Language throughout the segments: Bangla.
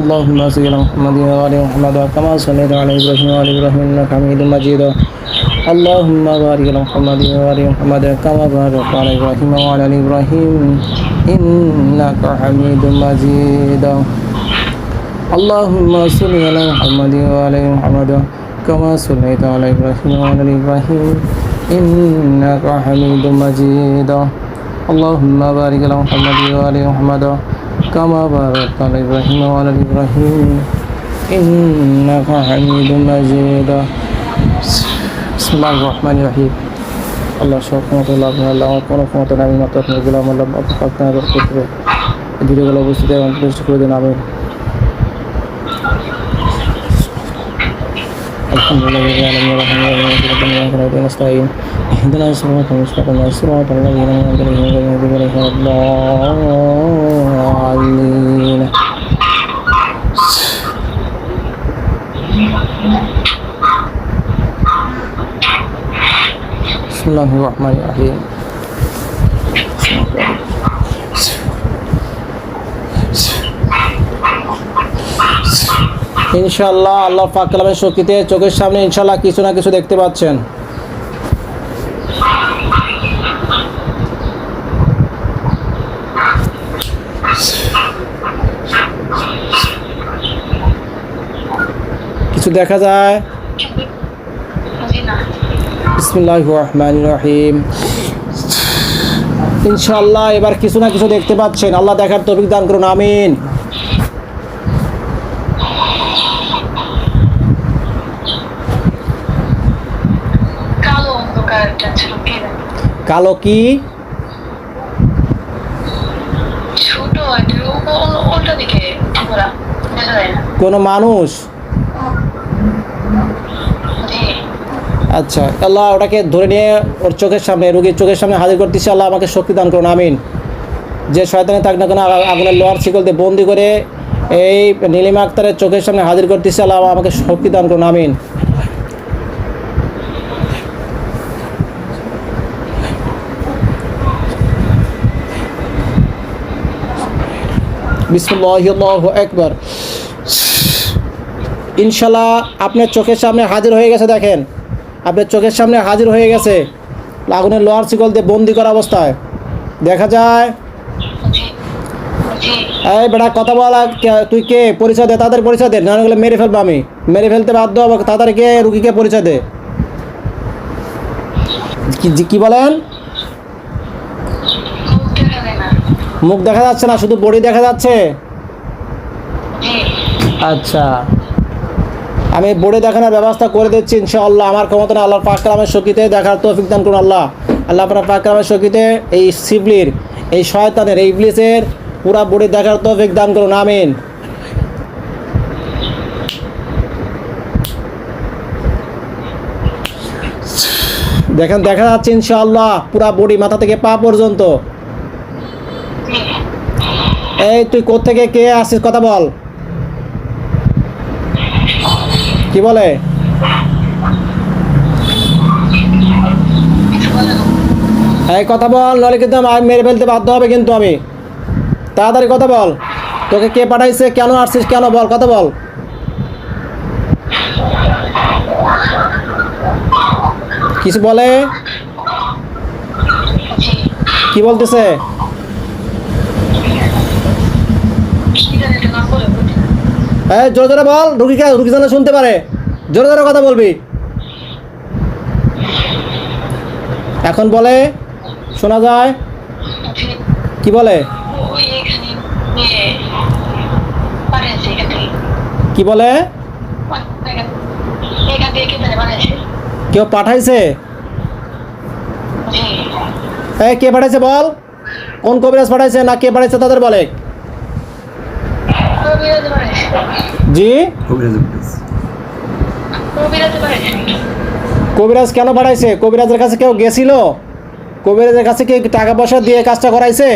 اللهم صل على محمد وعلى محمد كما صليت على إبراهيم وعلى إبراهيم إنك حميد مجيد اللهم بارك على محمد وعلى محمد كما باركت على إبراهيم وعلى آل إبراهيم إنك حميد مجيد اللهم صل على محمد وعلى محمد كما صليت على إبراهيم وعلى آل إبراهيم إنك حميد مجيد اللهم بارك على محمد وعلى محمد كما باركت على إبراهيم وعلى آل إبراهيم إنك حميد مجيد بسم الله الرحمن الرحيم আল্লাহ সবসময় আল্লাহ আমার কোনো ক্ষমতা নাই মাত্র আপনার গোলাম আল্লাহ আপনার ক্ষেত্রে ভিডিওগুলো অবস্থিত অন্তর্ভুক্ত করে দিন আমি আলহামদুলিল্লাহ نستعين اهدنا الصراط المستقيم صراط الذين أنعمت عليهم غير المغضوب عليهم بسم الله الرحمن الرحيم ইনশাআল্লাহ আল্লাহ পাক কালামের শক্তিতে চোখের সামনে ইনশাআল্লাহ কিছু না কিছু দেখতে পাচ্ছেন কিছু দেখা যায় বিসমিল্লাহির রহমানির রহিম ইনশাআল্লাহ এবার কিছু না কিছু দেখতে পাচ্ছেন আল্লাহ দেখার তৌফিক দান করুন আমিন কালো কি কোন মানুষ আচ্ছা আল্লাহ ওটাকে ধরে নিয়ে ওর চোখের সামনে রোগীর চোখের সামনে হাজির করতেছি আল্লাহ আমাকে শক্তি দান করুন আমিন যে শয়তানে থাক না কেন আগুনের লোহার শিকল দিয়ে বন্দি করে এই নীলিমা আক্তারের চোখের সামনে হাজির করতেছি আল্লাহ আমাকে শক্তি দান করুন আমিন বিসমিল্লাহিল্লাহু আকবার ইনশাআল্লাহ আপনার চোখের সামনে হাজির হয়ে গেছে দেখেন আপনার চোখের সামনে হাজির হয়ে গেছে আগুনের লোহার শিকল দিয়ে বন্দি করা অবস্থায় দেখা যায় এই বেটা কথা বল তুই কে পরিচয় দে তাদের পরিচয় দে না হলে মেরে ফেলবো আমি মেরে ফেলতে বাধ্য হবো তাদেরকে রুগীকে পরিচয় দে কি বলেন মুখ দেখা যাচ্ছে না শুধু বডি দেখা যাচ্ছে আচ্ছা আমি বডি দেখানোর ব্যবস্থা করে দিচ্ছি ইনশাআল্লাহ আমার ক্ষমতা না আল্লাহর পাক কালামের শক্তিতে দেখার তৌফিক দান করুন আল্লাহ আল্লাহ আপনার পাক কালামের শক্তিতে এই শিবলির এই শয়তানের এই ইবলিসের পুরা বডি দেখার তৌফিক দান করুন আমিন দেখেন দেখা যাচ্ছে ইনশাআল্লাহ পুরা বডি মাথা থেকে পা পর্যন্ত এই তুই কোত্থেকে কে আসিস কথা বল কি বলে এই কথা বল নলে কিন্তু আমি মেরে ফেলতে বাধ্য হবে কিন্তু আমি তাড়াতাড়ি কথা বল তোকে কে পাঠাইছে কেন আসছিস কেন বল কথা বল কিছু বলে কি বলতেছে এই জোরে জোরে বল রুগী যেন শুনতে পারে জোরে জোরে কথা বলবি এখন বলে শোনা যায় কি বলে কি বলে কেউ পাঠাইছে এই কে পাঠাইছে বল কোন কবিরাজ পাঠাইছে না কে পাঠাইছে তাদের বলে জি কবিরাজ কেন পাঠাইছে কবিরাজের কাছে কেউ গেছিল কবিরাজের কাছে কি টাকা পয়সা দিয়ে কাজটা করাইছে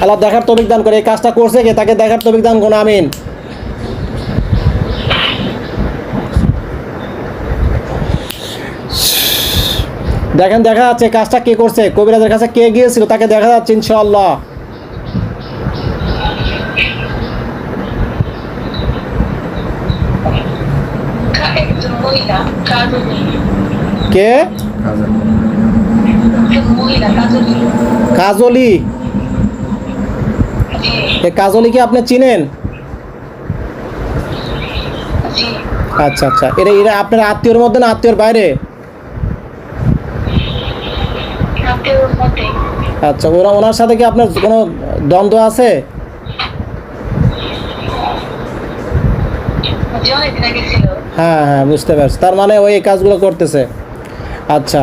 আল্লাহ দেখার তৌফিক দান করে এই কাজটা করছে কে তাকে দেখার তৌফিক দান করুন আমিন দেখেন দেখা যাচ্ছে কাজটা কে করছে কবিরাজের কাছে কে গিয়েছিল তাকে দেখা যাচ্ছে ইনশাআল্লাহ মহিলা কাজলি কে? মহিলা কাজলি কাজলি? জি এই কাজলিকে আপনি চিনেন? জি আচ্ছা আচ্ছা, এরা এরা আপনার আত্মীয়র মধ্যে না আত্মীয়র বাইরে? আত্মীয়র মধ্যে আচ্ছা, ওনার সাথে কি আপনার কোনো দ্বন্দ্ব আছে? যে অনেকদিন আগে ছিল হ্যাঁ হ্যাঁ, বুঝতে পারছি, তার মানে ওই এই কাজগুলো করতেছে। আচ্ছা,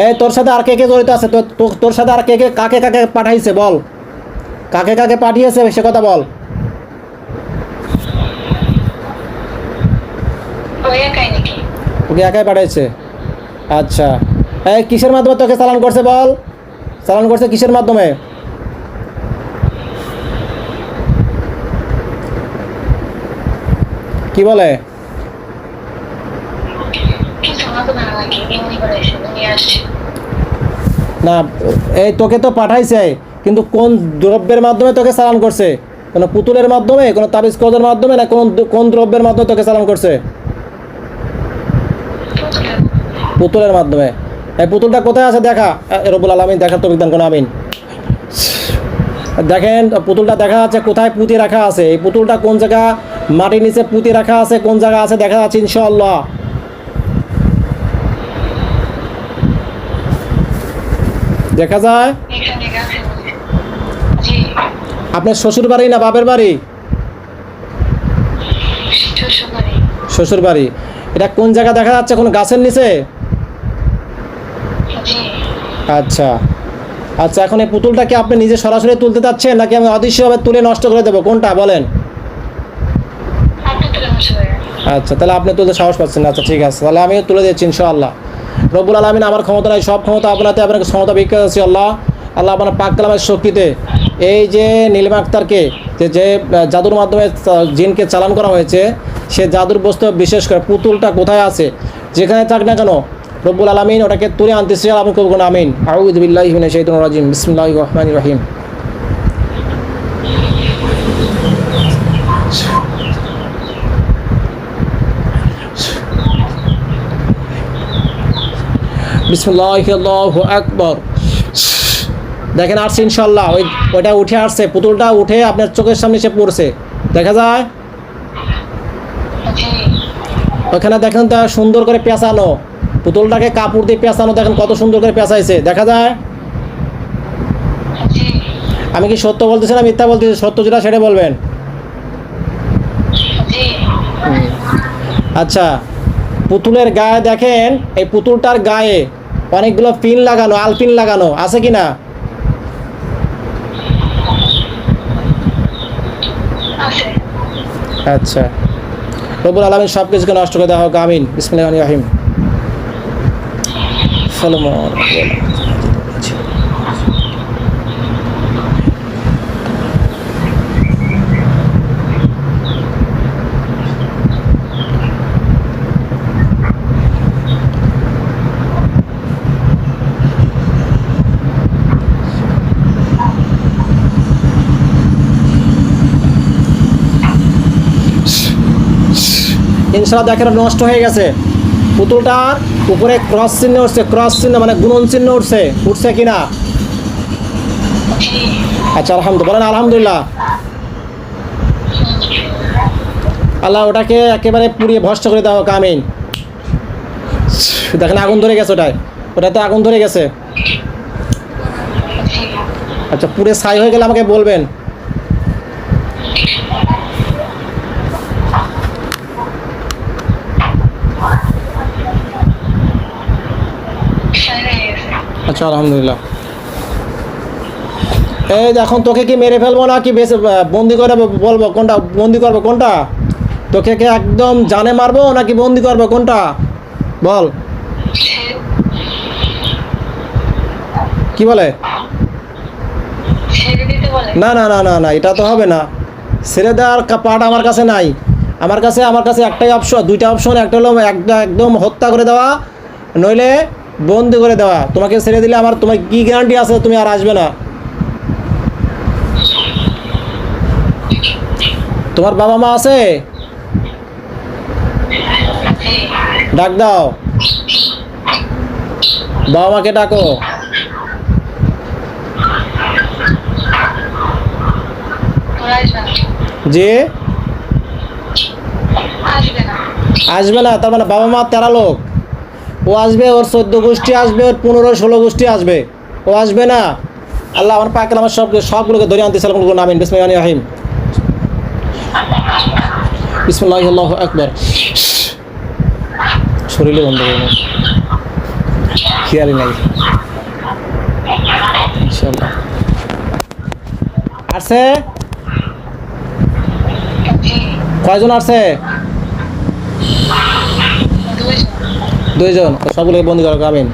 এই তোর সাথে আর কে কে জড়িত আছে? তোর সাথে আর কে কে কাকে কাকে পাঠাইছে বল, কাকে কাকে পাঠিয়েছে সে কথা বল। ওই একাই নাকি ওকে একাই পাঠাইছে? আচ্ছা, এই কিসের মাধ্যমে তোকে চালান করছে বল, চালান করছে কিসের মাধ্যমে? কি বলে? কিছু মতো না নাকি এমনি করে এসে নিয়ে আসছে না, এই তোকে তো পাঠাইছে, কিন্তু কোন দ্রব্যের মাধ্যমে তোকে চালান করছে? কোনো পুতুলের মাধ্যমে, কোনো তাবিজ কদের মাধ্যমে, না কোন কোন দ্রব্যের মাধ্যমে তোকে চালান করছে? পুতুলের মাধ্যমে। এই পুতুলটা কোথায় আছে দেখা, রব্বুল আলামিন দেখার তৌফিক দান করুন, আমিন। দেখেন পুতুলটা দেখা যাচ্ছে কোথায় পুঁতে রাখা আছে, এই পুতুলটা কোন জায়গা মাটির নিচে পুঁতে রাখা আছে, কোন জায়গা আছে দেখা যাচ্ছে ইনশাআল্লাহ। দেখা যায়? এখানে গেছে জি আপনার শ্বশুর বাড়ি না বাপের বাড়ি? শ্বশুরবাড়ি শ্বশুর বাড়ি। এটা কোন জায়গা দেখা যাচ্ছে, কোন গাছের নিচে? জি আচ্ছা আচ্ছা, এখন এই পুতুলটা কি আপনি নিজে সরাসরি তুলতে চাচ্ছেন, নাকি আমি অদৃশ্যভাবে তুলে নষ্ট করে দেবো, কোনটা বলেন? আপনি তুলে বসে আচ্ছা, তাহলে আপনি তুলতে সাহস পাচ্ছেন না। আচ্ছা ঠিক আছে, তাহলে আমিও তুলে দিচ্ছি ইনশাআল্লাহ। রব্বুল আলামিন, আমার ক্ষমতা নাই, সব ক্ষমতা আপনাতে, আপনাকে ক্ষমতা ভিক্ষা আছে আল্লাহ। আল্লাহ আপনার পাক কালামের শক্তিতে এই যে নীলিমা আক্তারকে যে জাদুর মাধ্যমে জিনকে চালান করা হয়েছে, সে জাদুর বস্তু বিশেষ করে পুতুলটা কোথায় আছে, যেখানে থাক না কেন, রব্বুল আলামিন ওটাকে তুলে আনতেছি, আপনি কবুল আমিন। আউযু বিল্লাহি মিনাশ শাইতানির রাজিম, বিসমিল্লাহির রহমানির রহিম। বিসমিল্লাহি আল্লাহু আকবার। দেখেন আসছে ইনশাল্লাহ, ওইটা উঠে আসছে, পুতুলটা উঠে আপনার চোখের সামনে এসে পড়ছে, দেখা যায়? জি ওখানে দেখেন তা সুন্দর করে পেঁচানো, পুতুলটাকে কাপড় দিয়ে পেঁচানো, দেখেন কত সুন্দর করে পেঁচাইছে, দেখা যায়? জি আমি কি সত্য বলতেছি না মিথ্যা বলতেছি? সত্য যেটা সেটা বলবেন। জি আচ্ছা, পুতুলের গায়ে দেখেন, এই পুতুলটার গায়ে অনেকগুলো পিন লাগানো, আলপিন লাগানো আছে কি না? আছে আচ্ছা, রব্বুল আলামিন সব কিছুকে নষ্ট করে দেওয়া হোক, আমিন। বিসমিল্লাহির রহমানির রহিম। ইনশাআল্লাহ দেখেন নষ্ট হয়ে গেছে, পুতুলটার উপরে ক্রস চিহ্ন উঠছে, ক্রস চিহ্ন মানে গুণন চিহ্ন উঠছে, উঠছে কিনা? জি আচ্ছা আলহামদুলিল্লাহ, বলেন আলহামদুলিল্লাহ। আল্লাহ ওটাকে একেবারে পুড়িয়ে ভস্ম করে দেওয়া হোক, আমিন। দেখেন আগুন ধরে গেছে, ওটাতে আগুন ধরে গেছে। জি আচ্ছা, পুরে ছাই হয়ে গেলে আমাকে বলবেন। সাইরা গেছে আচ্ছা আলহামদুলিল্লাহ। এই এখন তোকে কি মেরে ফেলবো না কি বেঁচে বন্দি করে বলবো, কোনটা বন্দি করবো, কোনটা? তোকে কি একদম জানে মারবো নাকি বন্দি করবো, কোনটা বল? কি বলে? ছেড়ে দিতে বলে না না না না না, এটা তো হবে না, ছেড়ে দেওয়ার পার্ট আমার কাছে নাই। আমার কাছে একটাই অপশন, দুইটা অপশন, একটা হলো একদম হত্যা করে দেওয়া, নইলে বন্দি করে দেওয়া। তোমাকে ছেড়ে দিলে তোমার কি গ্যারান্টি আছে তুমি আর আসবে না? তোমার বাবা মা আছে? জি ডাক দাও, বাবা মাকে ডাকো। জি, আসবে না? তার মানে বাবা মা 13 লোক, ও আসবে, ওর 14 গোষ্ঠী আসবে, ওর 15-16 গোষ্ঠী আসবে, ও আসবে না? আল্লাহ আমার পাক আমার সবগুলোকে ধরে আনতে সালাম করুন। আমিন। বিসমিল্লাহির রহিম। বিসমিল্লাহি আল্লাহু আকবার। শরীরে বন্ধ করে না, খেয়ালই নাই। ইনশাআল্লাহ আসছে। কয়জন আসছে? 2 জন। সবগুলোকে বন্দি করো। আমিন।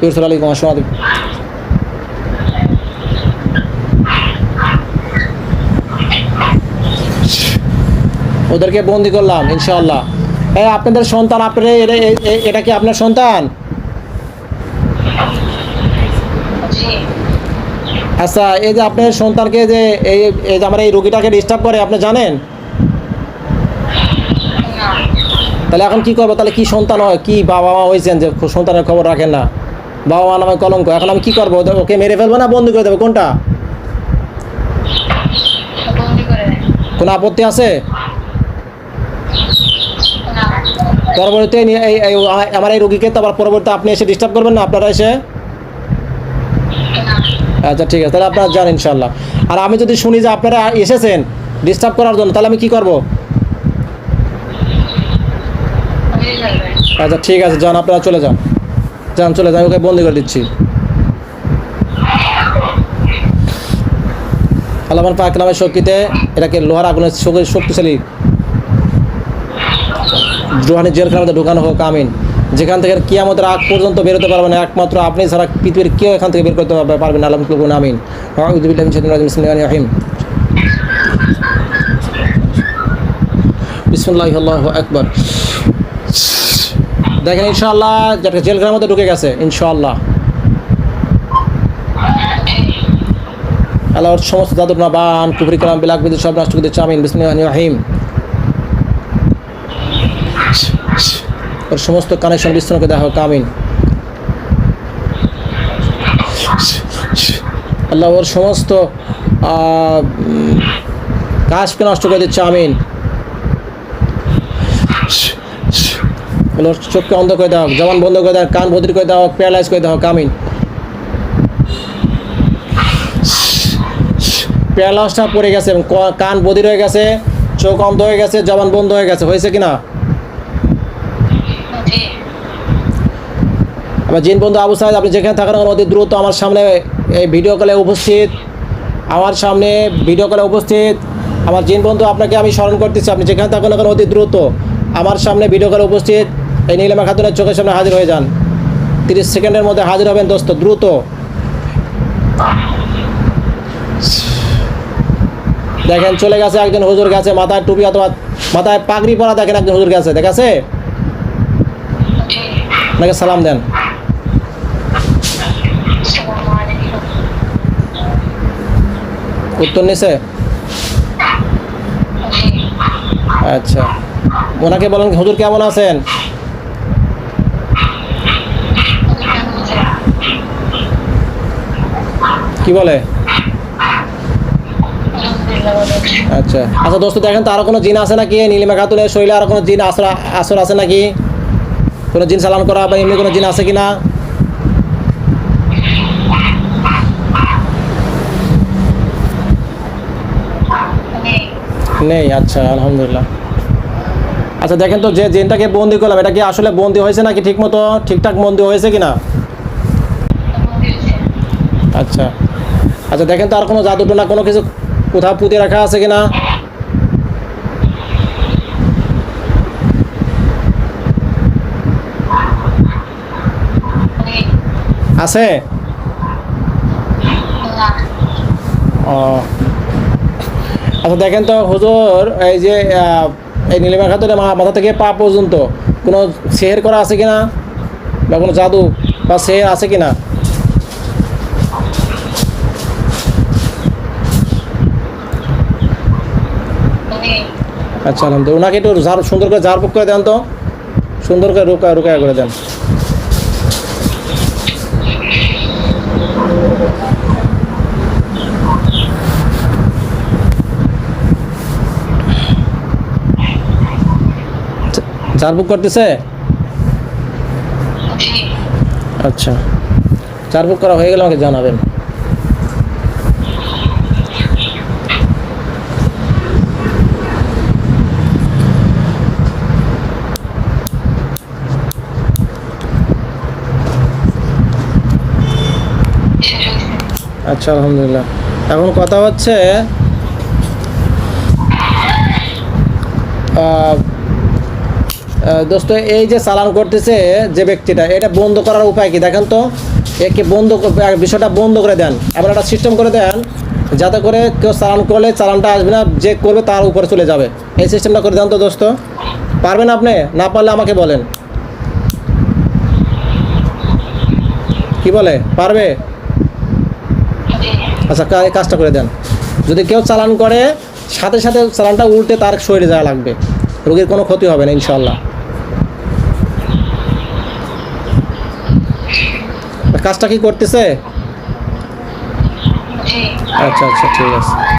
ইউসুফ আলাইকুম আসসালাম। ওদেরকে বন্দি করলাম ইনশাআল্লাহ। এই আপনাদের সন্তান, আপনারা এটা কি আপনার সন্তান? আচ্ছা, এই যে আপনার সন্তানকে যে এই যে আমার এই রোগীটাকে ডিস্টার্ব করে, আপনি জানেন? তাহলে এখন কি করবো? তাহলে কি সন্তান হয়, কি বাবা মা হয়েছেন যে সন্তানের খবর রাখেন না? বাবা মা নামে কলঙ্ক। এখন আমি কি করবো? ওকে মেরে ফেলবো না বন্দি করে দেবো? কোনটা? কোনো আপত্তি আছে? পরবর্তীতে আমার এই রোগীকে তো আবার পরবর্তীতে আপনি এসে ডিস্টার্ব করবেন না, আপনারা এসে? আচ্ছা ঠিক আছে, তাহলে আপনারা যান ইনশাল্লাহ। আর আমি যদি শুনি যে আপনারা এসেছেন ডিস্টার্ব করার জন্য, তাহলে আমি কি করব? আচ্ছা ঠিক আছে, যান, আপনারা চলে যান, যান, চলে যান, ওকে বন্দি করে দিচ্ছি। আল্লাহ পাক নামের শক্তিতে এটাকে লোহার আগুনের শক্তিশালী রুহানি জেলখানার মধ্যে ঢুকানো হোক। আমিন। যেখান থেকে কিয়ামতের আগ পর্যন্ত বেরোতে পারবে না, একমাত্র আপনি ছাড়া পৃথিবীর কেউ এখান থেকে বের করতে পারবেন না। আলহামদুলিল্লাহ। আমিন। আউযু বিল্লাহি মিনাশ শাইতানির রাজিম। বিসমিল্লাহির রহিম। বিসমিল্লাহি আল্লাহু আকবার। দেখেন ইনশাআল্লাহ যেটা জেলখানার মধ্যে ঢুকে গেছে ইনশাআল্লাহ। আল্লাহর সমস্ত জাদুর নাবান কুফরি কালাম বিলাক বিদ্যুৎ সব নষ্ট করে দিচ্ছে। আমিন। বিসমিল্লাহির রহিম। ওর সমস্ত কানেকশন বিচ্ছিন্ন করে দেওয়া হোক। আমিন। আল্লাহ ওর সমস্ত কাজকে নষ্ট করে দিচ্ছে। আমিন। ওর চোখকে অন্ধ করে দেওয়া হোক, জবান বন্ধ করে দেওয়া হোক, কান বধির করে দেওয়া হোক, প্যারালাইজ করে দেওয়া হোক। আমিন। প্যারালাইজটা পড়ে গেছে এবং কান বধির হয়ে গেছে, চোখ অন্ধ হয়ে গেছে, জবান বন্ধ হয়ে গেছে। হয়েছে কিনা? আমার জিন বন্ধু আবু সাইদ, আপনি যেখানে থাকেন অতি দ্রুত আমার সামনে এই ভিডিও কলে উপস্থিত, আমার সামনে ভিডিও কলে উপস্থিত আমার জিন বন্ধু, আপনাকে আমি স্মরণ করতেছি, আপনি যেখানে থাকেন এখন অতি দ্রুত আমার সামনে ভিডিও কলে উপস্থিত এই নীলিমা খাতুনের চোখের সামনে হাজির হয়ে যান। 30 সেকেন্ডের মধ্যে হাজির হবেন দোস্ত, দ্রুত। দেখেন চলে গেছে একজন হুজুর গেছে, মাথায় টুপি অথবা মাথায় পাগড়ি পরা, দেখেন একজন হুজুর গেছে, দেখাছে? আপনাকে সালাম দেন। উত্তর নিছে? আচ্ছা, ওনাকে বলেন হুজুর কেমন আছেন? কি বলে? আচ্ছা আচ্ছা দোস্ত, দেখেন তো আরো কোনো জিন আছে নাকি নীলিমা খাতুনের শরীরে? আরো কোনো জিন আসর আছে নাকি? কোনো জিন চালান করা বা এমনি কোনো জিন আছে কিনা? নেই। আচ্ছা আলহামদুলিল্লাহ। আচ্ছা দেখেন তো যে জিনটাকে বন্দি করলাম, এটা কি আসলে বন্দি হয়েছে নাকি ঠিক মতো ঠিকঠাক বন্দি হয়েছে কিনা? আচ্ছা আচ্ছা দেখেন তো আর কোনো জাদু টোনা কোনো কিছু কোথাও পুঁতে রাখা আছে কিনা? আছে? ও আচ্ছা দেখেন তো হুজুর, এই যে এই নীলিমা খাতুনের মাথা থেকে পা পর্যন্ত কোনো সেহের করা আছে কিনা বা কোনো জাদু বা সেহের আছে কিনা? আচ্ছা আলহামদুলিল্লাহ। ওনাকে একটু সুন্দর করে ঝাড়ফুঁক করে দেন তো, সুন্দর করে রুকায়া করে দেন। ঝাড়ফুঁক করতেছে? জি। আচ্ছা, ঝাড়ফুঁক করা হয়ে গেলে আমাকে জানাবেন। শেষ হয়েছে। আচ্ছা, আলহামদুলিল্লাহ। এখন কথা হচ্ছে দোস্ত, এই যে চালান করতেছে যে ব্যক্তিটা, এটা বন্ধ করার উপায় কি দেখেন তো। একে বিষয়টা বন্ধ করে দেন, এমন একটা সিস্টেম করে দেন যাতে করে কেউ চালান করলে চালানটা আসবে না, যে করবে তার উপরে চলে যাবে। এই সিস্টেমটা করে দেন তো দোস্ত। পারবেন আপনি? না পারলে আমাকে বলেন। কি বলে, পারবে? জি। আচ্ছা, এই কাজটা করে দেন। যদি কেউ চালান করে, সাথে সাথে চালানটা উল্টে তার শরীরে যাওয়া লাগবে, রোগীর কোনো ক্ষতি হবে না ইনশাল্লাহ। কাজটা কি করতেছে? জি। আচ্ছা, ঠিক আছে।